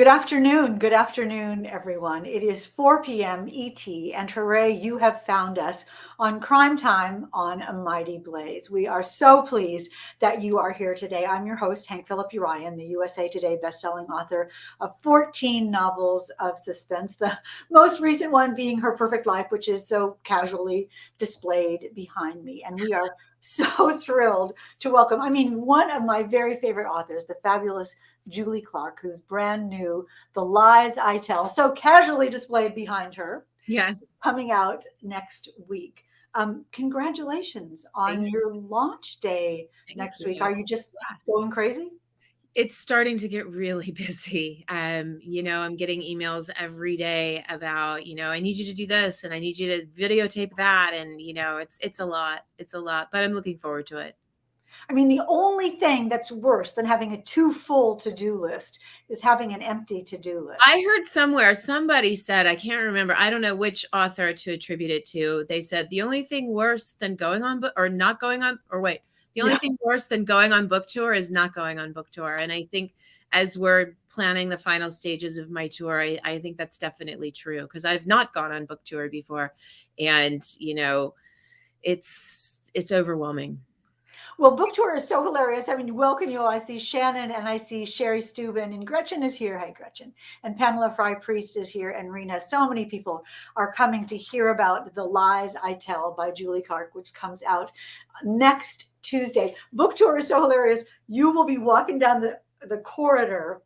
Good afternoon, everyone. It is 4 p.m. ET, and hooray, you have found us on Crime Time on A Mighty Blaze. We are so pleased that you are here today. I'm your host, Hank Phillippi Ryan, the USA Today bestselling author of 14 novels of suspense, the most recent one being Her Perfect Life, which is so casually displayed behind me. And we are so thrilled to welcome, one of my very favorite authors, the fabulous Julie Clark, who's brand new, The Lies I Tell, so casually displayed behind her. Yes. Is coming out next week. Congratulations on your launch day next week. Are you just going crazy? It's starting to get really busy. I'm getting emails every day about, I need you to do this and I need you to videotape that. And, it's a lot. It's a lot, but I'm looking forward to it. The only thing that's worse than having a too full to-do list is having an empty to-do list. I heard somewhere, somebody said, I can't remember, I don't know which author to attribute it to. They said the only thing worse than going on the only thing worse than going on book tour is not going on book tour. And I think as we're planning the final stages of my tour, I think that's definitely true, because I've not gone on book tour before. And, it's overwhelming. Well, book tour is so hilarious. Welcome you all. I see Shannon and I see Sherry Steuben, and Gretchen is here. Hi, Gretchen. And Pamela Fry-Priest is here, and Rena. So many people are coming to hear about The Lies I Tell by Julie Clark, which comes out next Tuesday. Book tour is so hilarious. You will be walking down the corridor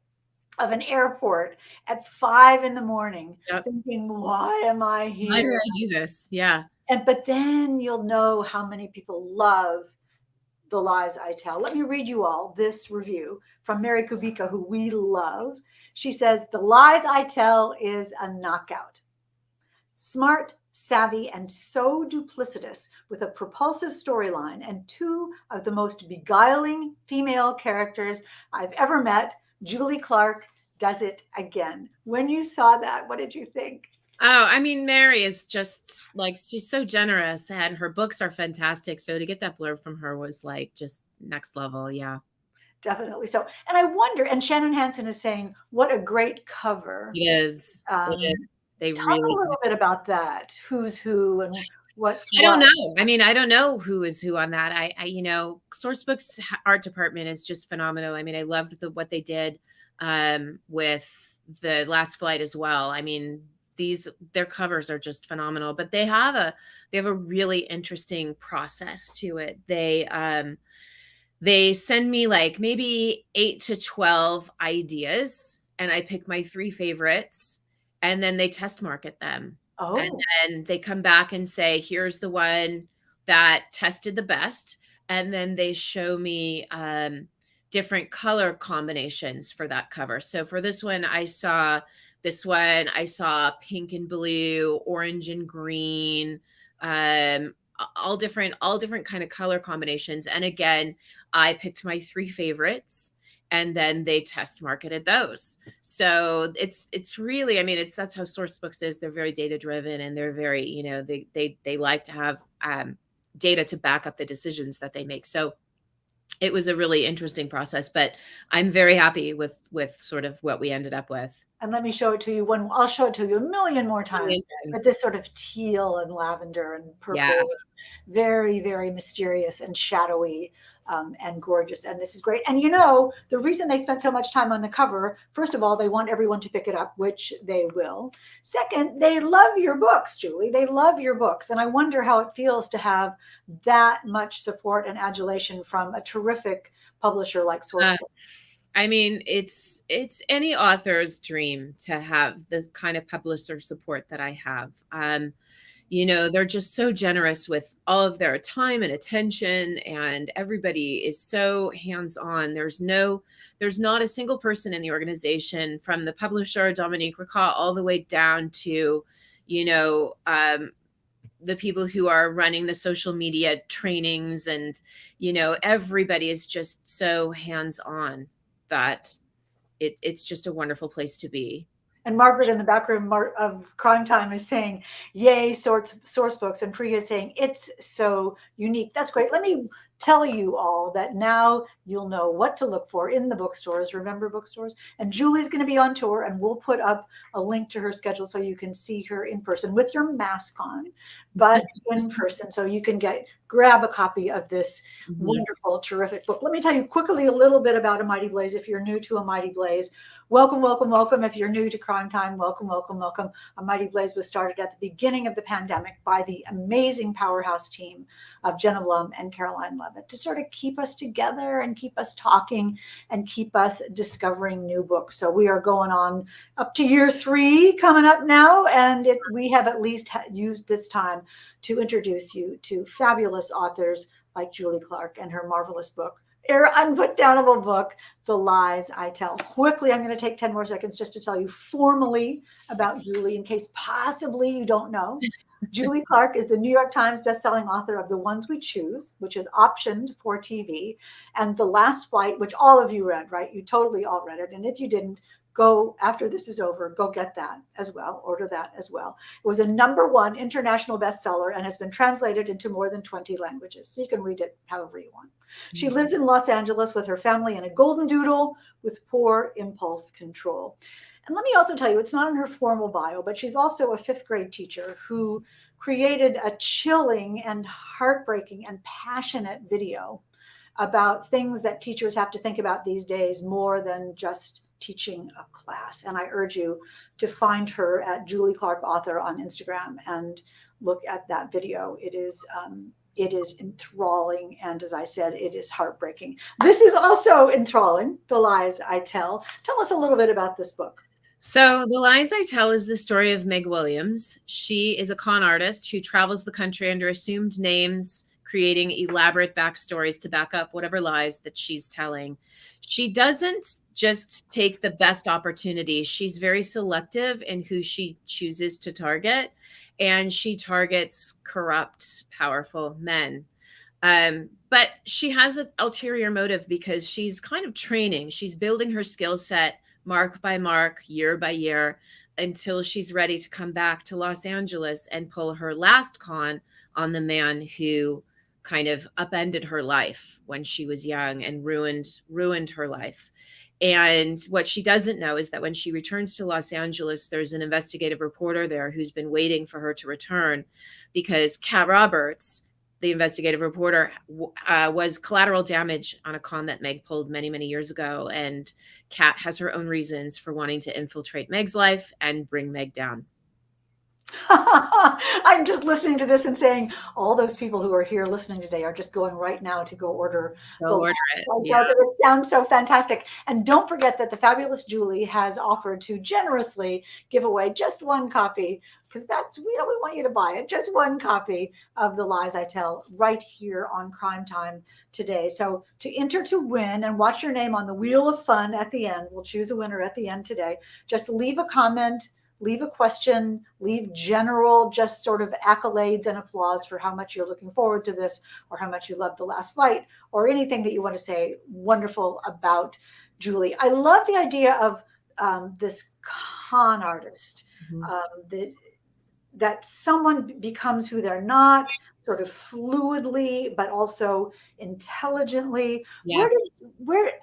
of an airport at 5 a.m, thinking, why am I here? Why did I do this? Yeah. But then you'll know how many people love The Lies I Tell. Let me read you all this review from Mary Kubica, who we love. She says, The Lies I Tell is a knockout. Smart, savvy, and so duplicitous, with a propulsive storyline and two of the most beguiling female characters I've ever met. Julie Clark does it again. When you saw that, what did you think? Oh, Mary is just she's so generous, and her books are fantastic. So to get that blurb from her was just next level. Yeah, definitely. So, and I wonder, and Shannon Hansen is saying, what a great cover. It is. They talk a little bit about that. Who's who and what's I don't know. I don't know who is who on that. I Sourcebook's art department is just phenomenal. I loved what they did with The Last Flight as well. Their covers are just phenomenal, but they have a really interesting process to it. They send me maybe 8 to 12 ideas, and I pick my 3 favorites, and then they test market them. Oh. And then they come back and say, here's the one that tested the best. And then they show me different color combinations for that cover. So for this one, I saw pink and blue, orange and green, all different kind of color combinations. And again, I picked my 3 favorites, and then they test marketed those. So it's really, that's how Sourcebooks is. They're very data driven, and they're very, they like to have data to back up the decisions that they make. So it was a really interesting process, but I'm very happy with sort of what we ended up with. And let me show it to you I'll show it to you a million more times. But this sort of teal and lavender and purple, very, very mysterious and shadowy, and gorgeous. And this is great. And the reason they spent so much time on the cover, first of all, they want everyone to pick it up, which they will. Second, they love your books, Julie. They love your books. And I wonder how it feels to have that much support and adulation from a terrific publisher like Sourcebook. It's any author's dream to have the kind of publisher support that I have. They're just so generous with all of their time and attention, and everybody is so hands-on. There's not a single person in the organization, from the publisher, Dominique Ricard, all the way down to, the people who are running the social media trainings, and, everybody is just so hands-on that it's just a wonderful place to be. And Margaret in the back room of Crime Time is saying, yay, Sourcebooks. And Priya is saying, it's so unique. That's great. Let me tell you all that now you'll know what to look for in the bookstores. Remember bookstores? And Julie's going to be on tour, and we'll put up a link to her schedule so you can see her in person with your mask on, but in person, so you can grab a copy of this Mhm. wonderful, terrific book. Let me tell you quickly a little bit about A Mighty Blaze. If you're new to A Mighty Blaze, welcome, welcome, welcome. If you're new to Crime Time, welcome, welcome, welcome. A Mighty Blaze was started at the beginning of the pandemic by the amazing powerhouse team of Jenna Blum and Caroline Levitt to sort of keep us together and keep us talking and keep us discovering new books. So we are going on up to year 3 coming up now, and we have at least used this time to introduce you to fabulous authors like Julie Clark and her marvelous book, her unputdownable book, The Lies I Tell. Quickly, I'm going to take 10 more seconds just to tell you formally about Julie in case possibly you don't know. Julie Clark is the New York Times bestselling author of The Ones We Choose, which is optioned for TV, and The Last Flight, which all of you read, right? You totally all read it. And if you didn't, go after this is over, go get that as well, order that as well. It was a #1 international bestseller and has been translated into more than 20 languages. So you can read it however you want. She lives in Los Angeles with her family and a golden doodle with poor impulse control. And let me also tell you, it's not in her formal bio, but she's also a 5th grade teacher who created a chilling and heartbreaking and passionate video about things that teachers have to think about these days more than just teaching a class. And I urge you to find her at Julie Clark Author on Instagram and look at that video. It is enthralling, and as I said, it is heartbreaking. This is also enthralling, The Lies I Tell. Tell us a little bit about this book. So, The Lies I Tell is the story of Meg Williams. She is a con artist who travels the country under assumed names, creating elaborate backstories to back up whatever lies that she's telling. She doesn't just take the best opportunities. She's very selective in who she chooses to target, and she targets corrupt, powerful men. But she has an ulterior motive because she's kind of training. She's building her skill set mark by mark, year by year, until she's ready to come back to Los Angeles and pull her last con on the man who kind of upended her life when she was young and ruined her life. And what she doesn't know is that when she returns to Los Angeles, there's an investigative reporter there who's been waiting for her to return because Kat Roberts, the investigative reporter, was collateral damage on a con that Meg pulled many, many years ago. And Kat has her own reasons for wanting to infiltrate Meg's life and bring Meg down. I'm just listening to this and saying all those people who are here listening today are just going right now to go order Go the order Lies it. I Yeah. Tell because it sounds so fantastic. And don't forget that the fabulous Julie has offered to generously give away just one copy, because that's, we want you to buy it, just one copy of The Lies I Tell right here on Crime Time today. So to enter to win and watch your name on the wheel of fun at the end, we'll choose a winner at the end today. Just leave a comment, leave a question, leave general, just sort of accolades and applause for how much you're looking forward to this, or how much you love The Last Flight, or anything that you want to say wonderful about Julie. I love the idea of this con artist, Mhm. that someone becomes who they're not, sort of fluidly, but also intelligently. Yeah.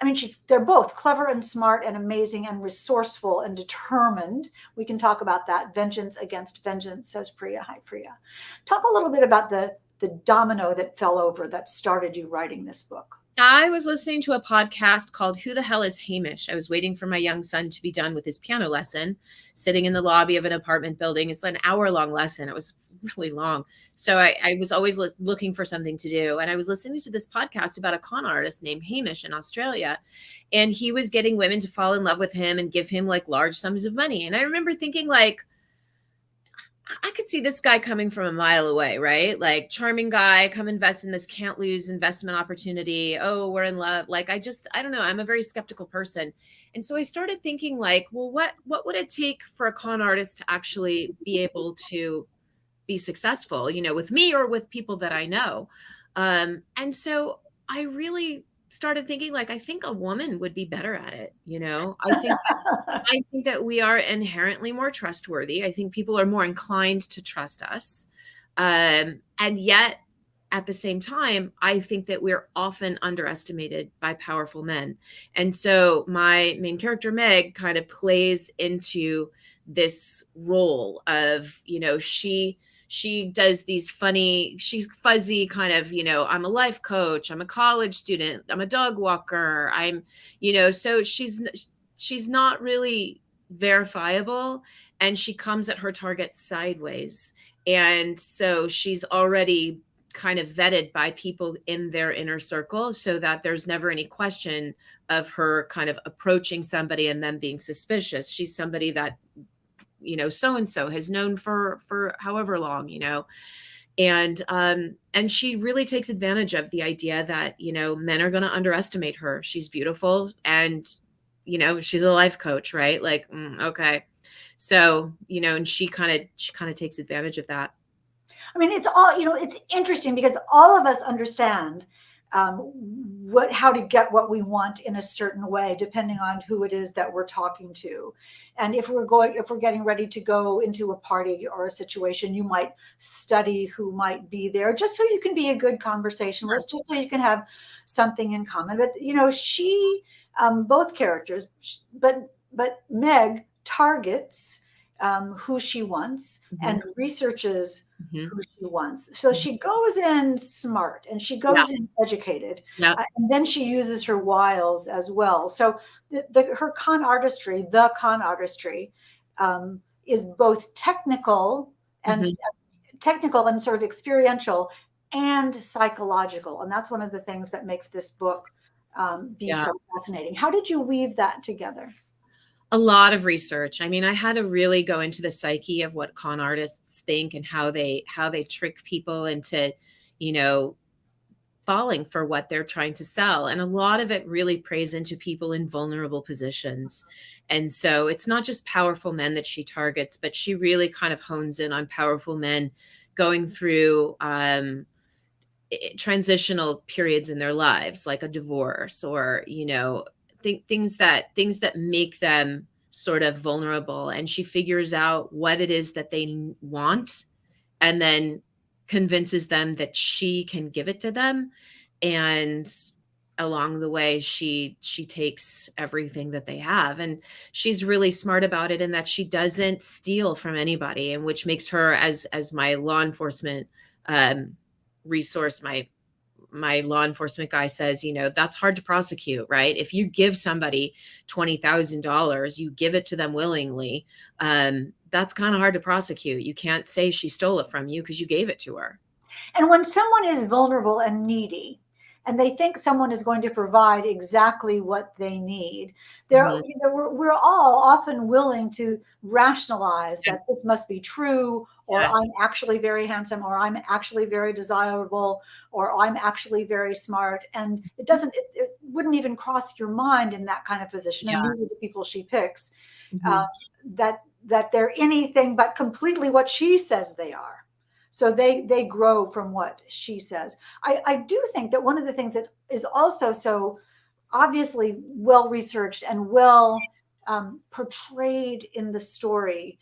I mean, they're both clever and smart and amazing and resourceful and determined. We can talk about that. Vengeance against vengeance, says Priya. Hi, Priya. Talk a little bit about the domino that fell over that started you writing this book. I was listening to a podcast called Who the Hell is Hamish? I was waiting for my young son to be done with his piano lesson, sitting in the lobby of an apartment building. It's an hour-long lesson. It was really long. So I was always looking for something to do. And I was listening to this podcast about a con artist named Hamish in Australia. And he was getting women to fall in love with him and give him like large sums of money. And I remember thinking, like, I could see this guy coming from a mile away, right? Like, charming guy, come invest in this can't lose investment opportunity. Oh, we're in love. Like, I don't know. I'm a very skeptical person. And so I started thinking, like, well, what would it take for a con artist to actually be able to be successful, with me or with people that I know? And so I really started thinking, like, I think a woman would be better at it. I think that we are inherently more trustworthy. I think people are more inclined to trust us. And yet at the same time, I think that we're often underestimated by powerful men. And so my main character, Meg, kind of plays into this role of, she does these funny, she's fuzzy kind of, I'm a life coach, I'm a college student, I'm a dog walker, so she's not really verifiable, and she comes at her target sideways. And so she's already kind of vetted by people in their inner circle, so that there's never any question of her kind of approaching somebody and them being suspicious. She's somebody that, so and so has known for however long, and she really takes advantage of the idea that, men are going to underestimate her. She's beautiful, and she's a life coach, right? Like, okay. So, and she kind of takes advantage of that. I mean, it's all, it's interesting because all of us understand how to get what we want in a certain way, depending on who it is that we're talking to. And if we're getting ready to go into a party or a situation, you might study who might be there just so you can be a good conversationalist, just so you can have something in common. But, both characters, but Meg targets who she wants and researches Mm-hmm. who she wants. So she goes in smart and she goes in educated, Yeah. and then she uses her wiles as well. So her con artistry, is both and Mm-hmm. sort of experiential and psychological, and that's one of the things that makes this book be Yeah. so fascinating. How did you weave that together? A lot of research. I mean, I had to really go into the psyche of what con artists think and how they trick people into, you know, falling for what they're trying to sell. And a lot of it really preys into people in vulnerable positions. And so it's not just powerful men that she targets, but she really kind of hones in on powerful men going through transitional periods in their lives, like a divorce, or things that make them sort of vulnerable. And she figures out what it is that they want, and then convinces them that she can give it to them. And along the way, she takes everything that they have, and she's really smart about it, in that she doesn't steal from anybody, and which makes her, as my law enforcement resource, my law enforcement guy says, that's hard to prosecute, right? If you give somebody $20,000, you give it to them willingly. That's kind of hard to prosecute. You can't say she stole it from you because you gave it to her. And when someone is vulnerable and needy, and they think someone is going to provide exactly what they need, Mhm. we're all often willing to rationalize Yeah. that this must be true, or Yes. I'm actually very handsome, or I'm actually very desirable, or I'm actually very smart. And it wouldn't even cross your mind in that kind of position. And Yeah. these are the people she picks, uh, Mhm. that they're anything but completely what she says they are. So they grow from what she says. I do think that one of the things that is also so obviously well researched and well portrayed in the story,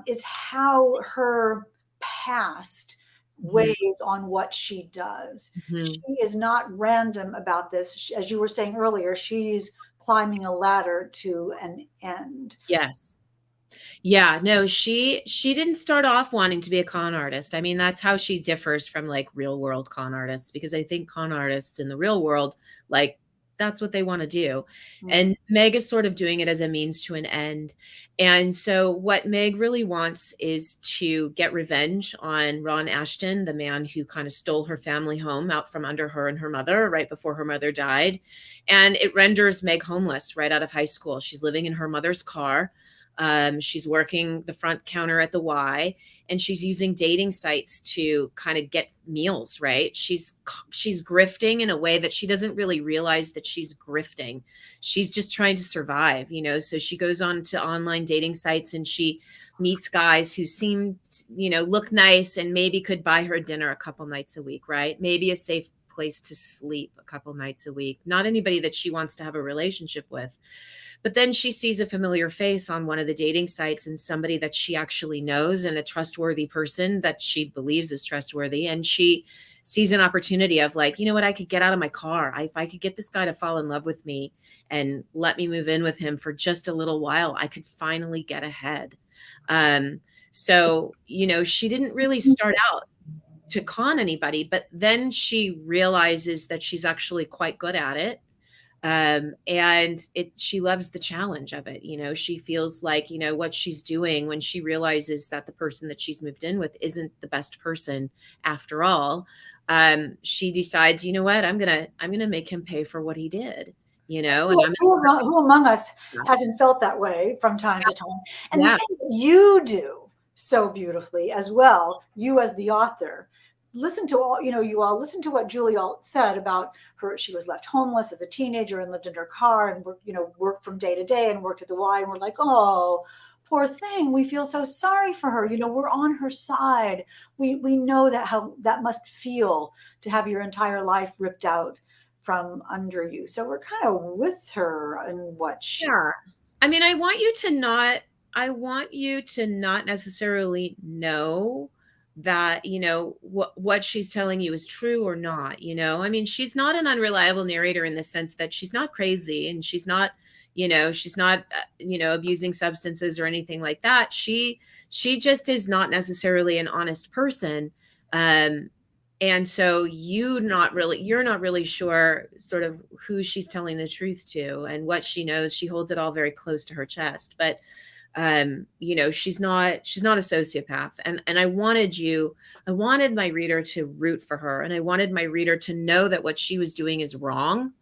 is how her past Mhm. weighs on what she does. She Mhm. is not random about this. As you were saying earlier, she's climbing a ladder to an end. Yes. Yeah, no, she didn't start off wanting to be a con artist. I mean, that's how she differs from like real world con artists, because I think con artists in the real world, like, that's what they want to do. Mm. And Meg is sort of doing it as a means to an end. And so what Meg really wants is to get revenge on Ron Ashton, the man who kind of stole her family home out from under her and her mother right before her mother died. And it renders Meg homeless right out of high school. She's living in her mother's car. She's working the front counter at the Y, and she's using dating sites to kind of get meals, right? She's grifting in a way that she doesn't really realize that she's grifting. She's just trying to survive, so she goes on to online dating sites, and she meets guys who seem, look nice, and maybe could buy her dinner a couple nights a week, right? Maybe a safe place to sleep a couple nights a week. Not anybody that she wants to have a relationship with. But then she sees a familiar face on one of the dating sites and somebody that she actually knows and a trustworthy person that she believes is trustworthy. And she sees an opportunity of like, you know what, I could get out of my car. If I could get this guy to fall in love with me and let me move in with him for just a little while, I could finally get ahead. So, she didn't really start out to con anybody, but then she realizes that she's actually quite good at it. And she loves the challenge of it. She feels like, what she's doing when she realizes that the person that she's moved in with isn't the best person after all. She decides, you know what, I'm gonna make him pay for what he did, and I'm Who among us gonna. hasn't felt that way from time to time? And the Yeah. thing that you do so beautifully as well, you as the author, listen to all, you all listen to what Julie all said about her. She was left homeless as a teenager and lived in her car and worked from day to day and worked at the Y. And we're like, oh, poor thing. We feel so sorry for her. We're on her side. We know that how that must feel to have your entire life ripped out from under you. So we're kind of with her and what she. Yeah. I mean, I want you to not necessarily know that, what she's telling you is true or not, I mean, she's not an unreliable narrator in the sense that she's not crazy and she's not abusing substances or anything like that. She just is not necessarily an honest person. And so you're not really sure sort of who she's telling the truth to and what she knows. She holds it all very close to her chest, but she's not a sociopath. And I wanted my reader to root for her, and I wanted my reader to know that what she was doing is wrong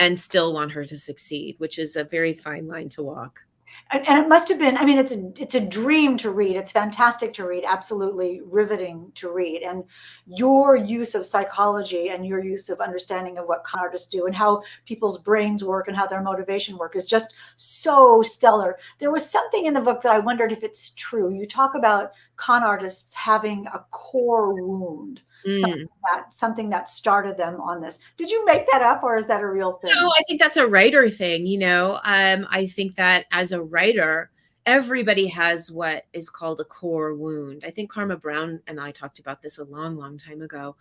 and still want her to succeed, which is a very fine line to walk. And it must have been, I mean, it's a dream to read. It's fantastic to read, absolutely riveting to read. And your use of psychology and your use of understanding of what con artists do and how people's brains work and how their motivation work is just so stellar. There was something in the book that I wondered if it's true. You talk about con artists having a core wound, Mm. something that started them on this. Did you make that up or is that a real thing? No, I think that's a writer thing, I think that as a writer, everybody has what is called a core wound. I think Karma Brown and I talked about this a long, long time ago.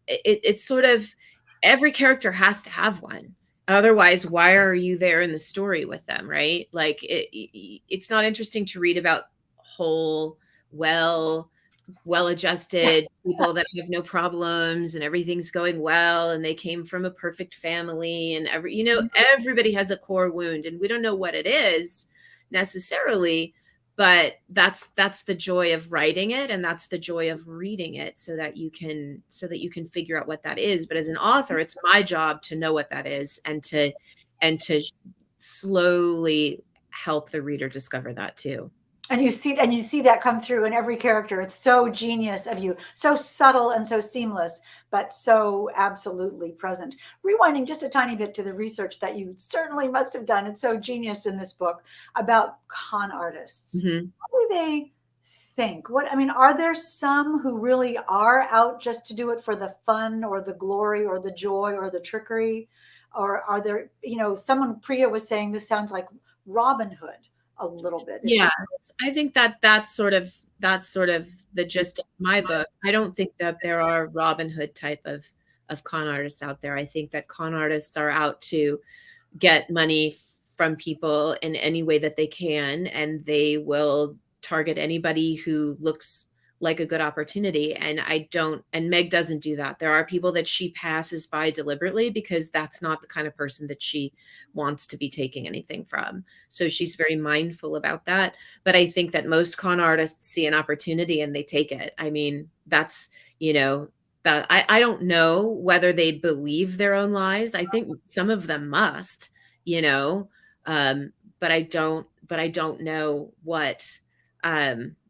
It's sort of every character has to have one. Otherwise, why are you there in the story with them, right? Like it's not interesting to read about whole, well-adjusted people that have no problems and everything's going well and they came from a perfect family and everybody has a core wound and we don't know what it is necessarily, but that's the joy of writing it and that's the joy of reading it so that you can figure out what that is. But as an author, it's my job to know what that is and to slowly help the reader discover that too. And you see that come through in every character. It's so genius of you, so subtle and so seamless, but so absolutely present. Rewinding just a tiny bit to the research that you certainly must have done. It's so genius in this book about con artists. Mm-hmm. What do they think? Are there some who really are out just to do it for the fun or the glory or the joy or the trickery? Or are there, someone, Priya was saying this sounds like Robin Hood a little bit. Yes, I think that's sort of the gist of my book. I don't think that there are Robin Hood type of con artists out there. I think that con artists are out to get money from people in any way that they can, and they will target anybody who looks like a good opportunity. And Meg doesn't do that. There are people that she passes by deliberately because that's not the kind of person that she wants to be taking anything from. So she's very mindful about that. But I think that most con artists see an opportunity and they take it. I mean, that's, that I don't know whether they believe their own lies. I think some of them must, but I don't know what,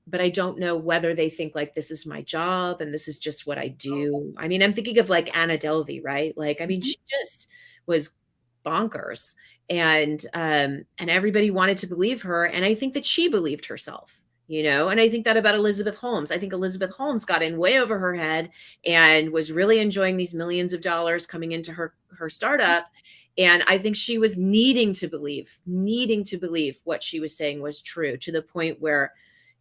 but I don't know whether they think like this is my job and this is just what I do. I mean, I'm thinking of like Anna Delvey, right? Like, I mean, she just was bonkers and everybody wanted to believe her. And I think that she believed herself, and I think that about Elizabeth Holmes. I think Elizabeth Holmes got in way over her head and was really enjoying these millions of dollars coming into her startup. And I think she was needing to believe what she was saying was true, to the point where,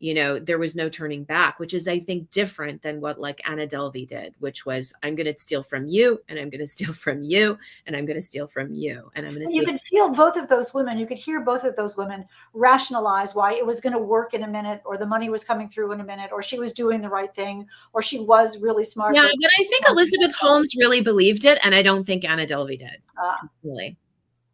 there was no turning back, which is, I think, different than what like Anna Delvey did, which was, I'm going to steal from you, and I'm going to steal from you, and I'm going to steal from you, and I'm going to And you steal. could feel both of those women, you could hear both of those women rationalize why it was going to work in a minute, or the money was coming through in a minute, or she was doing the right thing, or she was really smart. Yeah, But but I think Elizabeth Holmes really believed it, and I don't think Anna Delvey did. Really.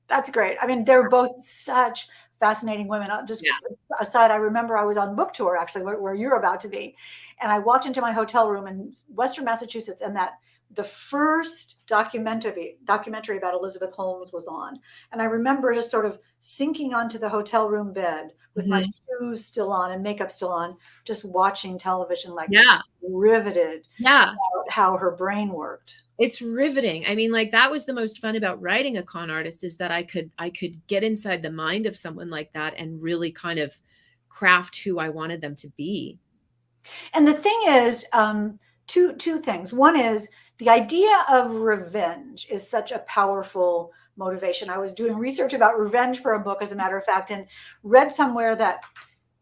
That's great. I mean, they're both such fascinating women. Just Yeah. aside, I remember I was on book tour actually, where you're about to be, and I walked into my hotel room in Western Massachusetts, and that the first documentary about Elizabeth Holmes was on, and I remember just sort of sinking onto the hotel room bed with my Mhm. shoes still on and makeup still on, just watching television like this, Yeah. riveted Yeah. about how her brain worked. It's riveting. I mean, like, that was the most fun about writing a con artist, is that I could get inside the mind of someone like that and really kind of craft who I wanted them to be. And the thing is, two things. One is the idea of revenge is such a powerful motivation. I was doing research about revenge for a book, as a matter of fact, and read somewhere that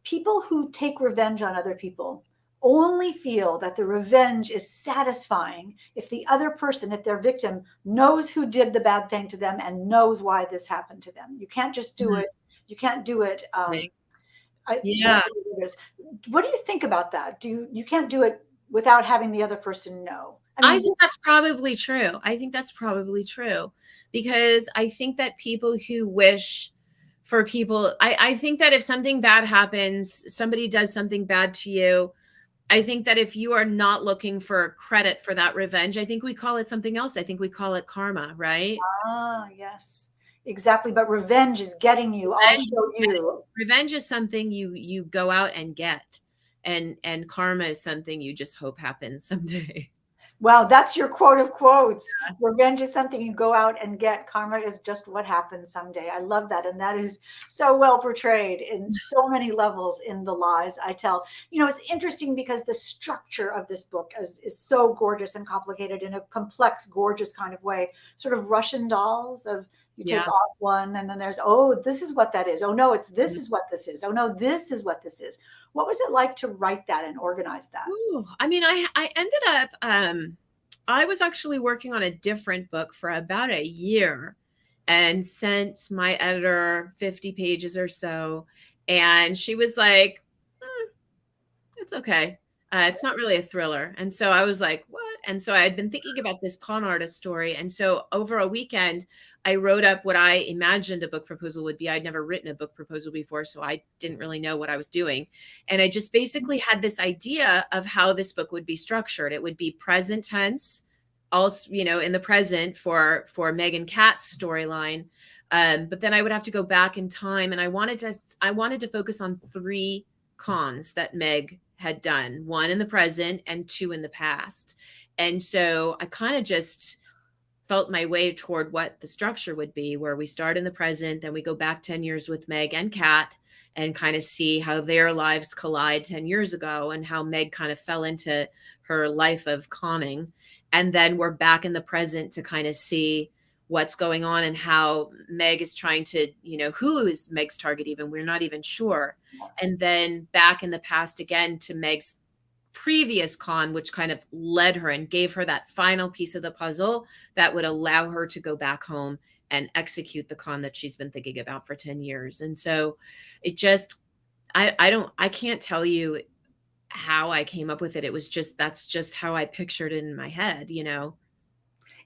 people who take revenge on other people only feel that the revenge is satisfying if the other person, if their victim, knows who did the bad thing to them and knows why this happened to them. You can't just do Mhm. it. You can't do it. Right. What Yeah. it is. What do you think about that? You can't do it without having the other person know? I I mean, think that's probably true. I think that's probably true, because I think that people who wish for people, I think that if something bad happens, somebody does something bad to you, I think that if you are not looking for credit for that revenge, I think we call it something else. I think we call it karma, right? yes, exactly. But revenge is getting you. I'll Revenge, show you. revenge is something you go out and get, and karma is something you just hope happens someday. Wow, that's your quote of quotes. Revenge is something you go out and get. Karma is just what happens someday. I love that. And that is so well portrayed in so many levels in the lies I tell. It's interesting because the structure of this book is so gorgeous and complicated in a complex, gorgeous kind of way. Sort of Russian dolls of you take Yeah. off one and then there's, oh, this is what that is. Oh, no, this is what this is. Oh, no, this is what this is. What was it like to write that and organize that? Ooh, I mean, I ended up, I was actually working on a different book for about a year, and sent my editor 50 pages or so, and she was like, it's okay. It's not really a thriller. And so I was like, what? And so I had been thinking about this con artist story. And so over a weekend, I wrote up what I imagined a book proposal would be. I'd never written a book proposal before, so I didn't really know what I was doing. And I just basically had this idea of how this book would be structured. It would be present tense, also, in the present for Meg and Kat's storyline. But then I would have to go back in time, and I wanted to focus on three cons that Meg had done, one in the present and two in the past. And so I kind of just felt my way toward what the structure would be, where we start in the present, then we go back 10 years with Meg and Kat, and kind of see how their lives collide 10 years ago, and how Meg kind of fell into her life of conning. And then we're back in the present to kind of see what's going on, and how Meg is trying to, who is Meg's target even? We're not even sure. And then back in the past again to Meg's previous con, which kind of led her and gave her that final piece of the puzzle that would allow her to go back home and execute the con that she's been thinking about for 10 years. And so it just, I can't tell you how I came up with it. It was just, that's just how I pictured it in my head.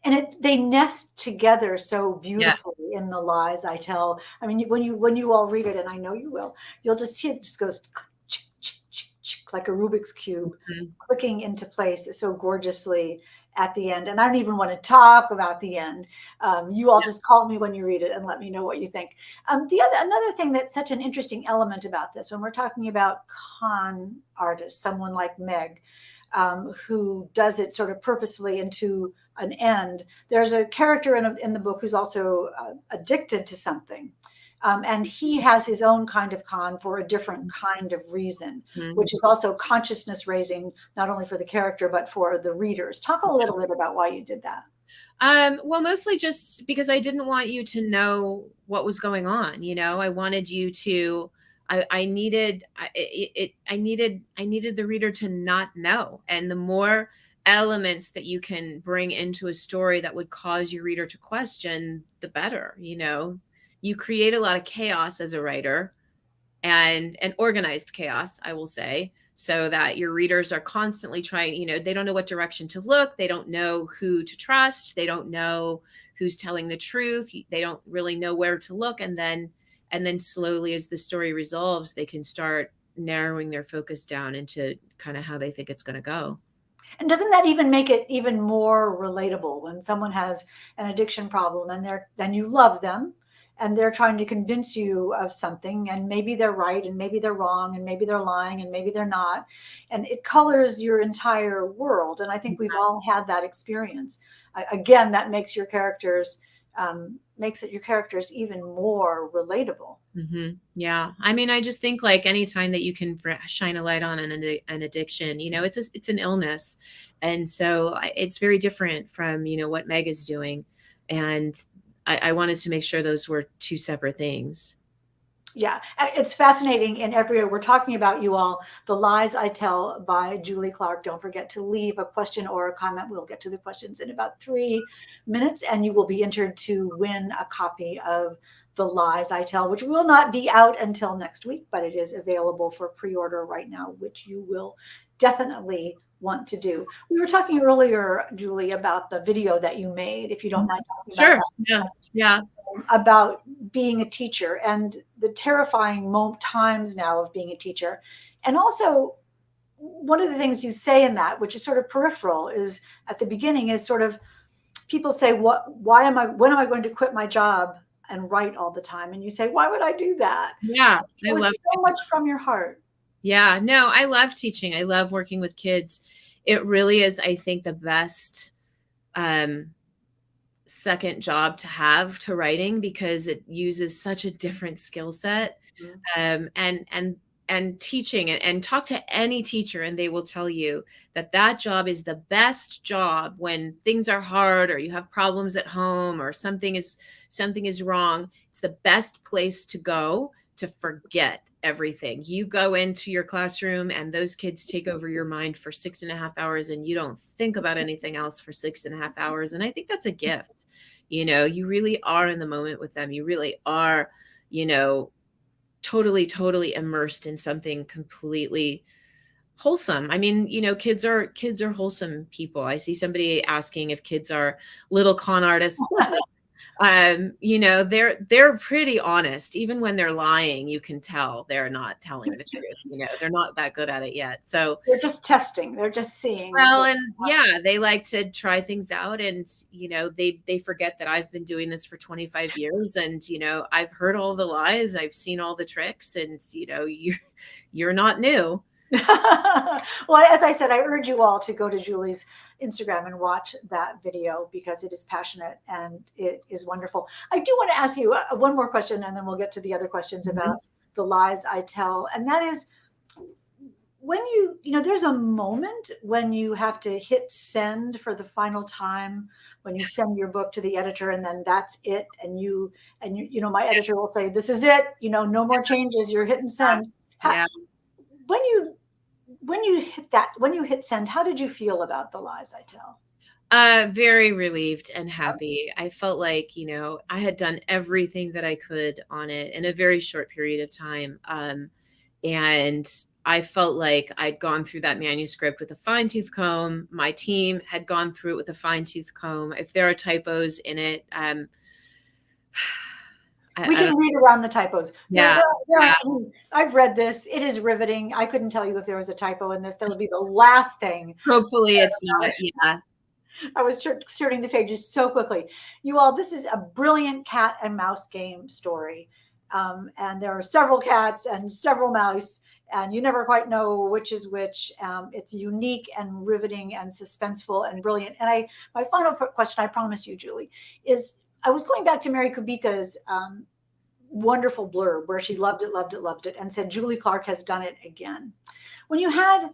And they nest together so Yeah. beautifully in the lies I tell. I mean, when you all read it, and I know you will, you'll just see it just goes like a Rubik's cube, Mhm. clicking into place so gorgeously at the end. And I don't even want to talk about the end. You all just call me when you read it and let me know what you think. Another thing that's such an interesting element about this, when we're talking about con artists, someone like Meg, who does it sort of purposefully into an end. There's a character in the book who's also addicted to something. And he has his own kind of con for a different kind of reason, Mhm. which is also consciousness raising, not only for the character, but for the readers. Talk a little bit about why you did that. Well, mostly just because I didn't want you to know what was going on. I wanted you to, I needed, I needed the reader to not know. And the more elements that you can bring into a story that would cause your reader to question, the better. You create a lot of chaos as a writer, and organized chaos, I will say, so that your readers are constantly trying, they don't know what direction to look, they don't know who to trust, they don't know who's telling the truth, they don't really know where to look, and then slowly as the story resolves, they can start narrowing their focus down into kind of how they think it's going to go. And doesn't that even make it even more relatable when someone has an addiction problem and then you love them and they're trying to convince you of something, and maybe they're right and maybe they're wrong and maybe they're lying and maybe they're not, and it colors your entire world. And I think we've all had that experience. Again, that makes your characters even more relatable. Yeah. I mean, I just think like anytime that you can shine a light on an addiction, it's an illness. And so it's very different from, what Meg is doing. And I wanted to make sure those were two separate things. Yeah, it's fascinating in every way. We're talking about, you all, The Lies I Tell by Julie Clark. Don't forget to leave a question or a comment. We'll get to the questions in about 3 minutes, and you will be entered to win a copy of The Lies I Tell, which will not be out until next week, but it is available for pre-order right now, which you will definitely want to do. We were talking earlier, Julie, about the video that you made, if you don't mind talking about Sure. that. Yeah. Yeah. About being a teacher and the terrifying times now of being a teacher. And also, one of the things you say in that, which is sort of peripheral, is at the beginning is sort of, people say, when am I going to quit my job and write all the time? And you say, why would I do that? Yeah. It was so much from your heart. Yeah, no, I love teaching. I love working with kids. It really is, I think, the best second job to have to writing, because it uses such a different skill set. And teaching, and talk to any teacher and they will tell you that job is the best job when things are hard or you have problems at home or something is wrong. It's the best place to go to forget everything. You go into your classroom and those kids take over your mind for 6.5 hours and you don't think about anything else for 6.5 hours. And I think that's a gift. You really are in the moment with them. You really are, totally immersed in something completely wholesome. I mean, kids are wholesome people. I see somebody asking if kids are little con artists. They're pretty honest. Even when they're lying, you can tell they're not telling the truth. They're not that good at it yet. So they're just testing. They're just seeing. Well, and yeah, they like to try things out, and they forget that I've been doing this for 25 years, and I've heard all the lies, I've seen all the tricks, and you're not new. Well, as I said, I urge you all to go to Julie's Instagram and watch that video because it is passionate and it is wonderful. I do want to ask you one more question, and then we'll get to the other questions about The Lies I Tell. And that is, when there's a moment when you have to hit send for the final time, when you send your book to the editor and then that's it. And my editor will say, this is it, no more changes, you're hitting send. Yeah. When you hit send, how did you feel about The Lies I Tell? Very relieved and happy. I felt like, I had done everything that I could on it in a very short period of time. And I felt like I'd gone through that manuscript with a fine-tooth comb. My team had gone through it with a fine-tooth comb. If there are typos in it, we can read around the typos. Yeah. I've read this. It is riveting. I couldn't tell you if there was a typo in this. That would be the last thing. Hopefully it's not. Yeah. I was turning the pages so quickly. You all, this is a brilliant cat and mouse game story. And there are several cats and several mice, and you never quite know which is which. It's unique and riveting and suspenseful and brilliant. And my final question, I promise you, Julie, is I was going back to Mary Kubika's wonderful blurb where she loved it, and said, Julie Clark has done it again. When you had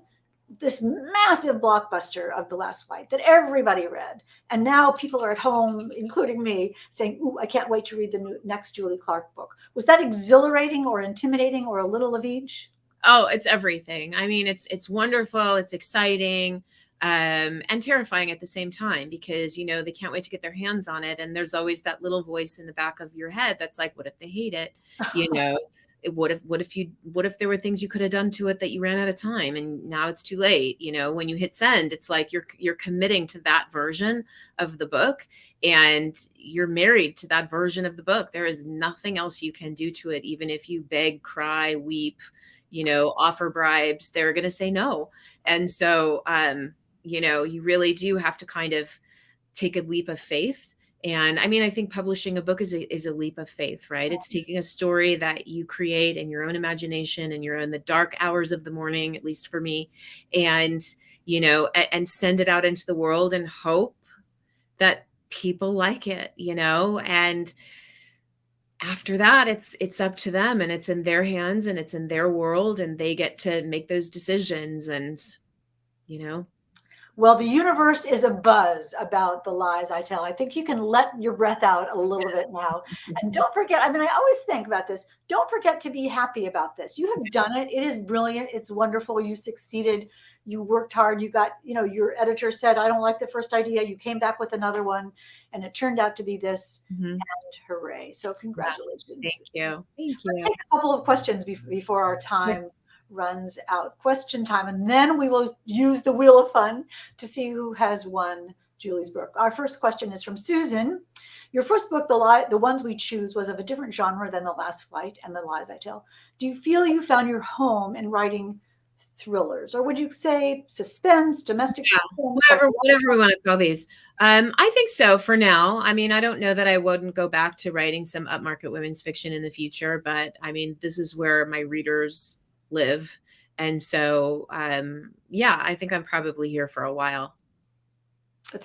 this massive blockbuster of The Last Flight that everybody read. And now people are at home, including me, saying, ooh, I can't wait to read the next Julie Clark book. Was that exhilarating or intimidating or a little of each? Oh, it's everything. I mean, it's wonderful, it's exciting, and terrifying at the same time, because you know they can't wait to get their hands on it, and there's always that little voice in the back of your head that's like, what if they hate it? You know, what if there were things you could have done to it that you ran out of time and now it's too late? You know, when you hit send, it's like you're committing to that version of the book, and you're married to that version of the book. There is nothing else you can do to it, even if you beg, cry, weep, you know, offer bribes, they're going to say no. And so, you know, you really do have to kind of take a leap of faith. And I mean, I think publishing a book is a leap of faith, right? It's taking a story that you create in your own imagination and you're in the dark hours of the morning, at least for me, and, you know, and send it out into the world and hope that people like it, you know, and after that it's up to them, and it's in their hands, and it's in their world, and they get to make those decisions. And you know, Well, the universe is abuzz about The Lies I Tell. I think you can let your breath out a little bit now. And don't forget, I mean, I always think about this. Don't forget to be happy about this. You have done it. It is brilliant. It's wonderful. You succeeded. You worked hard. You got, you know, your editor said, I don't like the first idea. You came back with another one, and it turned out to be this. mm-hmm. And hooray. So congratulations. Thank you. Thank Let's you. take a couple of questions before our time runs out. Question time, and then we will use the Wheel of Fun to see who has won Julie's book. Our first question is from Susan. Your first book, The Ones We Choose, was of a different genre than The Last Flight and The Lies I Tell. Do you feel you found your home in writing thrillers, or would you say suspense, domestic suspense? Whatever we want to call these. I think so for now. I mean, I don't know that I wouldn't go back to writing some upmarket women's fiction in the future, but I mean, this is where my readers live. And so, yeah, I think I'm probably here for a while.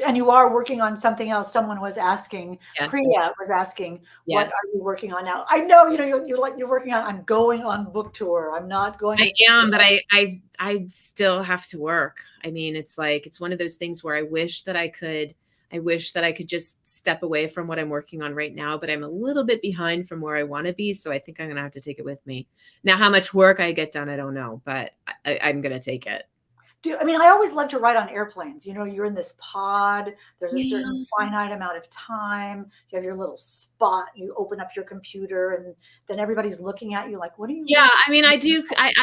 And you are working on something else. Someone was asking, Yes. Priya was asking, what Yes. are you working on now? I know, you know, you're working on, I'm going on book tour. I'm not going. I am, but I still have to work. I mean, it's like, it's one of those things where I wish that I could just step away from what I'm working on right now, but I'm a little bit behind from where I want to be. So I think I'm going to have to take it with me. Now, how much work I get done, I don't know, but I'm going to take it. I mean, I always love to write on airplanes. You know, you're in this pod, there's a certain finite amount of time. You have your little spot, you open up your computer, and then everybody's looking at you like, what are you? Yeah, I mean, I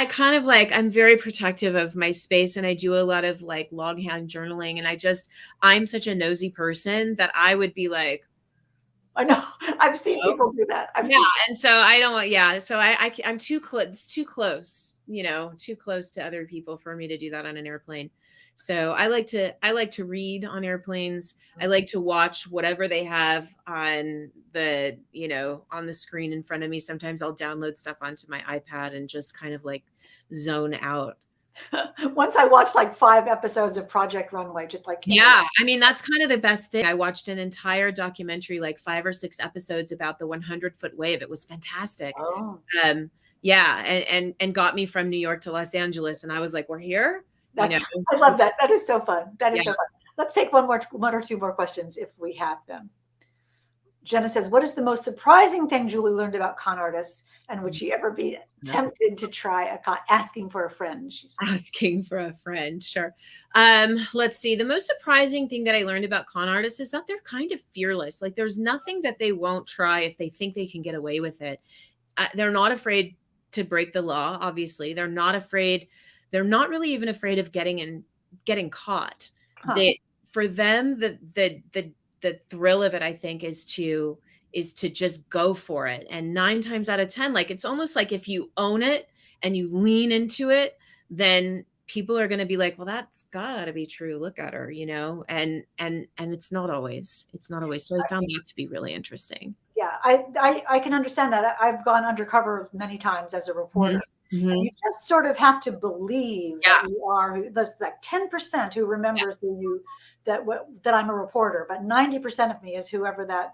kind of like, I'm very protective of my space, and I do a lot of like longhand journaling, and I'm such a nosy person that I would be like, I know. I've seen people do that. And so I don't want, so I'm too close, you know, too close to other people for me to do that on an airplane. So I like to read on airplanes. I like to watch whatever they have on the, you know, on the screen in front of me. Sometimes I'll download stuff onto my iPad and just kind of like zone out. Once I watched like 5 episodes of Project Runway, just like, yeah, I mean, that's kind of the best thing. I watched an entire documentary, like 5 or 6 episodes about the 100-foot wave. It was fantastic. Oh. Yeah, and got me from New York to Los Angeles, and I was like, we're here. You know? I love that. That is so fun. That is so fun. Let's take one or two more questions if we have them. Jenna says, what is the most surprising thing Julie learned about con artists, and would she ever be tempted to try asking for a friend? She said. Asking for a friend, sure. Let's see. The most surprising thing that I learned about con artists is that they're kind of fearless. Like, there's nothing that they won't try if they think they can get away with it. They're not afraid to break the law. Obviously, they're not afraid. They're not really even afraid of getting caught. For them, the thrill of it, I think, is to just go for it. And 9 times out of 10, like, it's almost like if you own it and you lean into it, then people are going to be like, well, that's gotta be true. Look at her, you know, and it's not always. So I found that to be really interesting. Yeah, I can understand that. I've gone undercover many times as a reporter. Mm-hmm. And you just sort of have to believe that you are. There's like 10% who remembers that I'm a reporter, but 90% of me is whoever that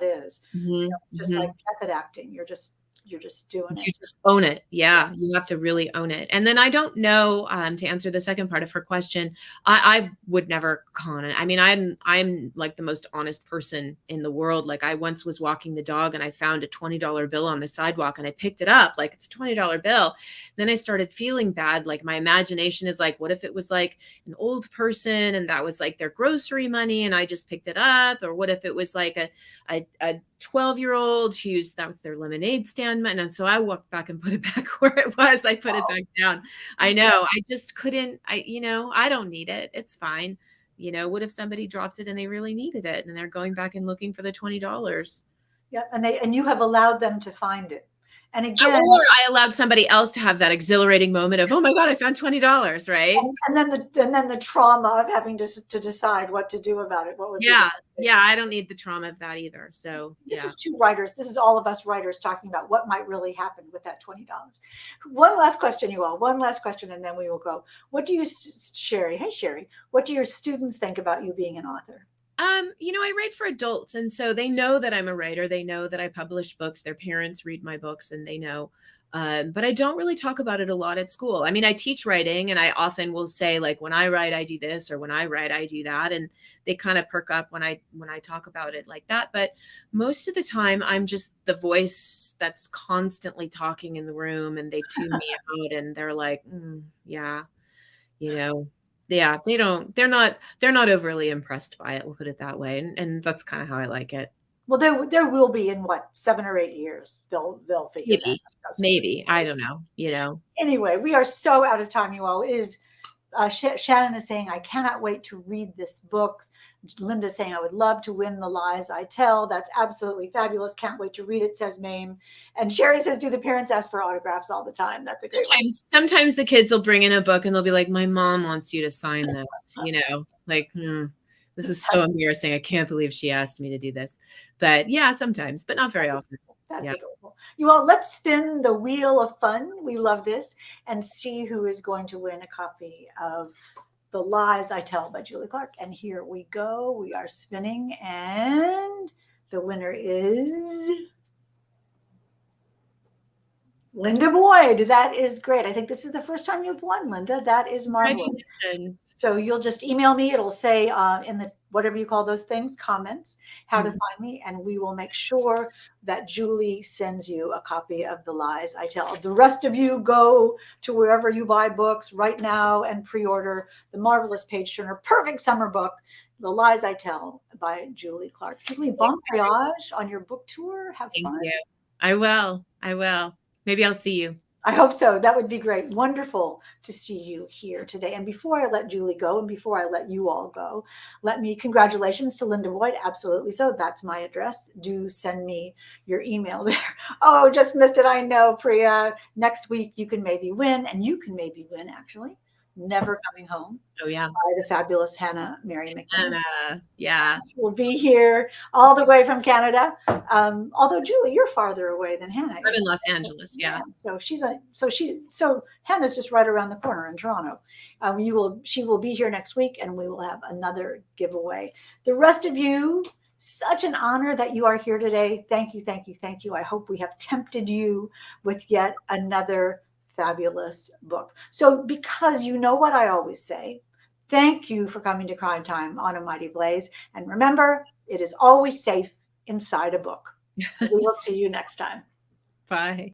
is. Mm-hmm. You know, it's just like method acting. You're just you're just doing it. You just own it. Yeah, you have to really own it. And then I don't know, to answer the second part of her question, I would never con it. I mean, I'm like the most honest person in the world. Like I once was walking the dog and I found a $20 bill on the sidewalk and I picked it up like it's a $20 bill. Then I started feeling bad. Like my imagination is like, what if it was like an old person and that was like their grocery money and I just picked it up? Or what if it was like a 12-year-old who's that was their lemonade stand, and so I walked back and put it back where it was. I put it back down. I know. I just couldn't. I don't need it. It's fine. What if somebody dropped it and they really needed it and they're going back and looking for the $20? Yeah, and you have allowed them to find it. And again, Or I allowed somebody else to have that exhilarating moment of, oh my God, I found $20, right? and then the trauma of having to decide what to do about it. What would Yeah. Yeah. I don't need the trauma of that either. So this yeah. is two writers. This is all of us writers talking about what might really happen with that $20. One last question, you all. One last question, and then we will go. What do you, Sherry? Hey, Sherry. What do your students think about you being an author? I write for adults, and so they know that I'm a writer. They know that I publish books. Their parents read my books, and they know. But I don't really talk about it a lot at school. I mean, I teach writing, and I often will say, like, when I write, I do this, or when I write, I do that, and they kind of perk up when I talk about it like that. But most of the time, I'm just the voice that's constantly talking in the room, and they tune me out, and they're like, yeah, you know yeah, they're not overly impressed by it, we'll put it that way, and that's kind of how I like it. Well, there will be in what, 7 or 8 years. They'll figure that out. Maybe I don't know. Anyway, we are so out of time, you all. It is Shannon is saying, I cannot wait to read this book. Linda's saying, I would love to win The Lies I Tell. That's absolutely fabulous. Can't wait to read it, says Mame. And Sherry says, do the parents ask for autographs all the time? That's a great one. Sometimes the kids will bring in a book and they'll be like, my mom wants you to sign this, like, this is so embarrassing. I can't believe she asked me to do this. But yeah, sometimes, but not very often. That's adorable. You all, let's spin the wheel of fun. We love this, and see who is going to win a copy of The Lies I Tell by Julie Clark. And here we go. We are spinning, and the winner is Linda Boyd. That is great. I think this is the first time you've won, Linda. That is marvelous. So you'll just email me. It'll say in the whatever you call those things, comments, how to find me, and we will make sure that Julie sends you a copy of The Lies I Tell. The rest of you, go to wherever you buy books right now and pre-order the marvelous page turner, perfect summer book, The Lies I Tell by Julie Clark. Julie, bon voyage on your book tour. Have fun. Thank you. I will. Maybe I'll see you. I hope so. That would be great. Wonderful to see you here today. And before I let Julie go, and before I let you all go, congratulations to Linda Boyd. Absolutely so. That's my address. Do send me your email there. Oh, just missed it. I know, Priya. Next week you can maybe win, and you can maybe win, actually, Never Coming Home. Oh, yeah. By the fabulous Hannah Mary McKenna. Yeah. Will be here all the way from Canada. Although, Julie, you're farther away than Hannah. I'm in Los Angeles. Yeah. So Hannah's just right around the corner in Toronto. She will be here next week, and we will have another giveaway. The rest of you, such an honor that you are here today. Thank you, thank you, thank you. I hope we have tempted you with yet another fabulous book. So, because you know what I always say, thank you for coming to Crime Time on A Mighty Blaze. And remember, it is always safe inside a book. We will see you next time. Bye.